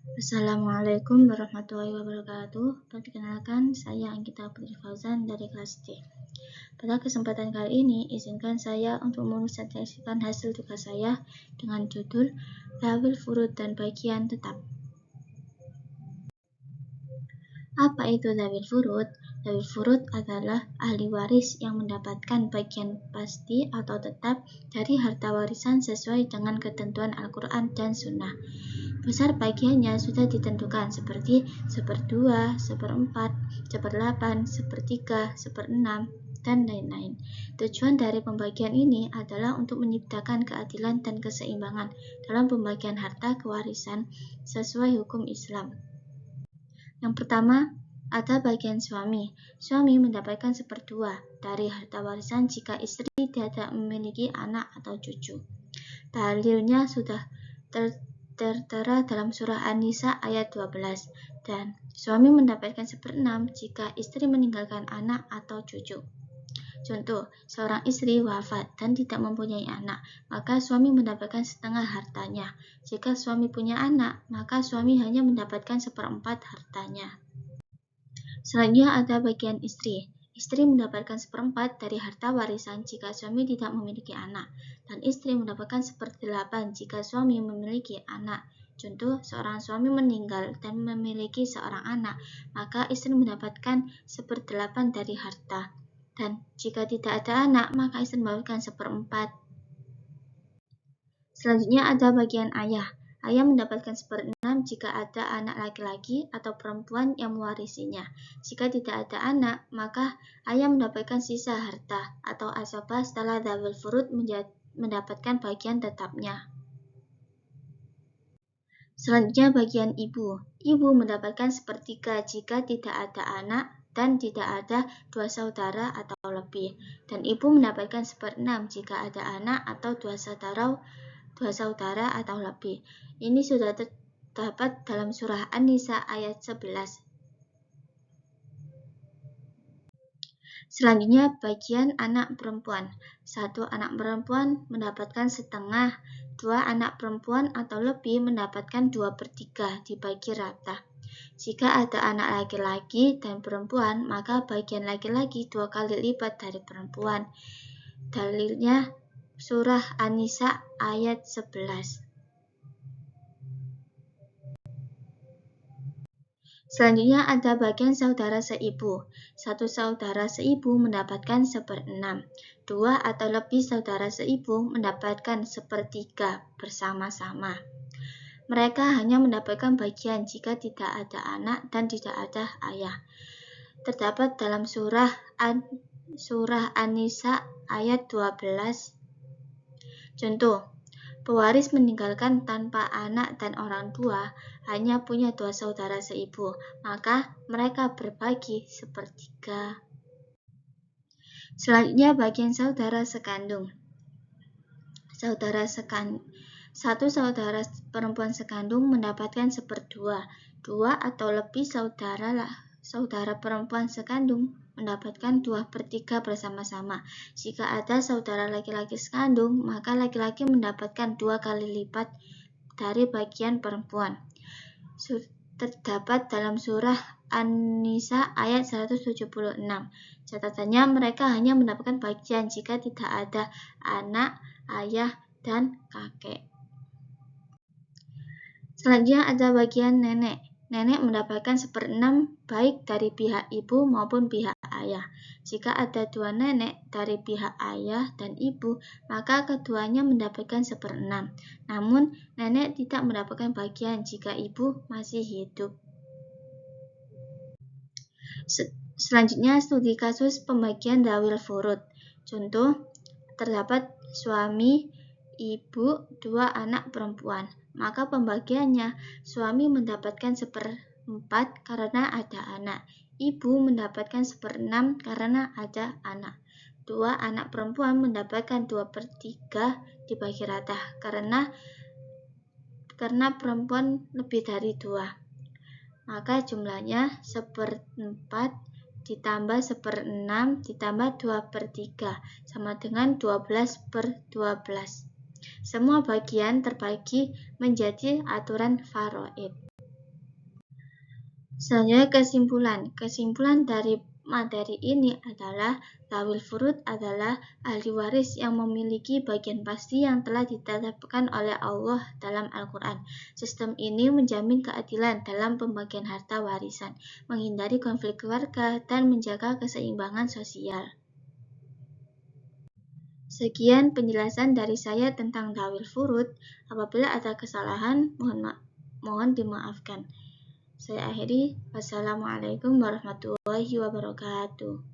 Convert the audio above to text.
Assalamualaikum warahmatullahi wabarakatuh. Perkenalkan, saya Anggita Putri Fauzan dari kelas D. Pada kesempatan kali ini, izinkan saya untuk mempresentasikan hasil tugas saya dengan judul Dhawil Furud dan Bagian Tetap. Apa itu dhawil furud? Dhawil furud adalah ahli waris yang mendapatkan bagian pasti atau tetap dari harta warisan sesuai dengan ketentuan Al-Quran dan Sunnah. Besar bagiannya sudah ditentukan seperti 1/2, 1/4, 1/8, 1/3, 1/6, dan lain-lain. Tujuan dari pembagian ini adalah untuk menciptakan keadilan dan keseimbangan dalam pembagian harta kewarisan sesuai hukum Islam. Yang pertama, ada bagian suami. Suami mendapatkan 1/2 dari harta warisan jika istri tidak memiliki anak atau cucu. Dalilnya sudah tertera dalam surah An-Nisa ayat 12, dan suami mendapatkan 1/6 jika istri meninggalkan anak atau cucu. Contoh, seorang istri wafat dan tidak mempunyai anak, maka suami mendapatkan setengah hartanya. Jika suami punya anak, maka suami hanya mendapatkan 1/4 hartanya. Selanjutnya ada bagian istri. Istri mendapatkan 1/4 dari harta warisan jika suami tidak memiliki anak, dan istri mendapatkan 1/8 jika suami memiliki anak. Contoh, seorang suami meninggal dan memiliki seorang anak, maka istri mendapatkan 1/8 dari harta. Dan jika tidak ada anak, maka istri mendapatkan 1/4. Selanjutnya ada bagian ayah. Ayah mendapatkan 1/6 jika ada anak laki-laki atau perempuan yang mewarisinya. Jika tidak ada anak, maka ayah mendapatkan sisa harta atau asabah setelah dhawil furud mendapatkan bagian tetapnya. Selanjutnya bagian ibu. Ibu mendapatkan 1/3 jika tidak ada anak dan tidak ada 2 saudara atau lebih. Dan ibu mendapatkan 1/6 jika ada anak atau 2 saudara atau lebih. Ini sudah terdapat dalam surah An-Nisa ayat 11. Selanjutnya bagian anak perempuan. 1 anak perempuan mendapatkan setengah, 2 anak perempuan atau lebih mendapatkan 2/3 dibagi rata. Jika ada anak laki-laki dan perempuan, maka bagian laki-laki 2 kali lipat dari perempuan. Dalilnya surah An-Nisa ayat 11. Selanjutnya ada bagian saudara seibu. 1 saudara seibu mendapatkan 1/6. 2 atau lebih saudara seibu mendapatkan 1/3 bersama-sama. Mereka hanya mendapatkan bagian jika tidak ada anak dan tidak ada ayah. Terdapat dalam surah An-Nisa ayat 12. Contoh, pewaris meninggalkan tanpa anak dan orang tua, hanya punya 2 saudara seibu, maka mereka berbagi 1/3. Selanjutnya bagian saudara sekandung. 1 saudara perempuan sekandung mendapatkan 1/2. 2 atau lebih saudara perempuan sekandung mendapatkan 2/3 bersama-sama. Jika ada saudara laki-laki sekandung, maka laki-laki mendapatkan 2 kali lipat dari bagian perempuan. Terdapat dalam surah An-Nisa ayat 176. Catatannya, mereka hanya mendapatkan bagian jika tidak ada anak, ayah, dan kakek. Selanjutnya ada bagian nenek. Nenek mendapatkan 1/6 baik dari pihak ibu maupun pihak ayah. Jika ada 2 nenek dari pihak ayah dan ibu, maka keduanya mendapatkan 1/6. Namun, nenek tidak mendapatkan bagian jika ibu masih hidup. Selanjutnya studi kasus pembagian dhawil furud. Contoh, terdapat suami, ibu, 2 anak perempuan. Maka pembagiannya, suami mendapatkan 1/4 karena ada anak. Ibu mendapatkan 1/6 karena ada anak. 2 anak perempuan mendapatkan 2/3 dibagi rata karena perempuan lebih dari 2. Maka jumlahnya 1/4 ditambah 1/6 ditambah 2/3 sama dengan 12/12. Semua bagian terbagi menjadi aturan faraid. Selanjutnya kesimpulan. Kesimpulan dari materi ini adalah zawil furud adalah ahli waris yang memiliki bagian pasti yang telah ditetapkan oleh Allah dalam Al-Quran. Sistem ini menjamin keadilan dalam pembagian harta warisan, menghindari konflik keluarga, dan menjaga keseimbangan sosial. Sekian penjelasan dari saya tentang zawil furud. Apabila ada kesalahan, mohon dimaafkan. Saya akhiri. Wassalamualaikum warahmatullahi wabarakatuh.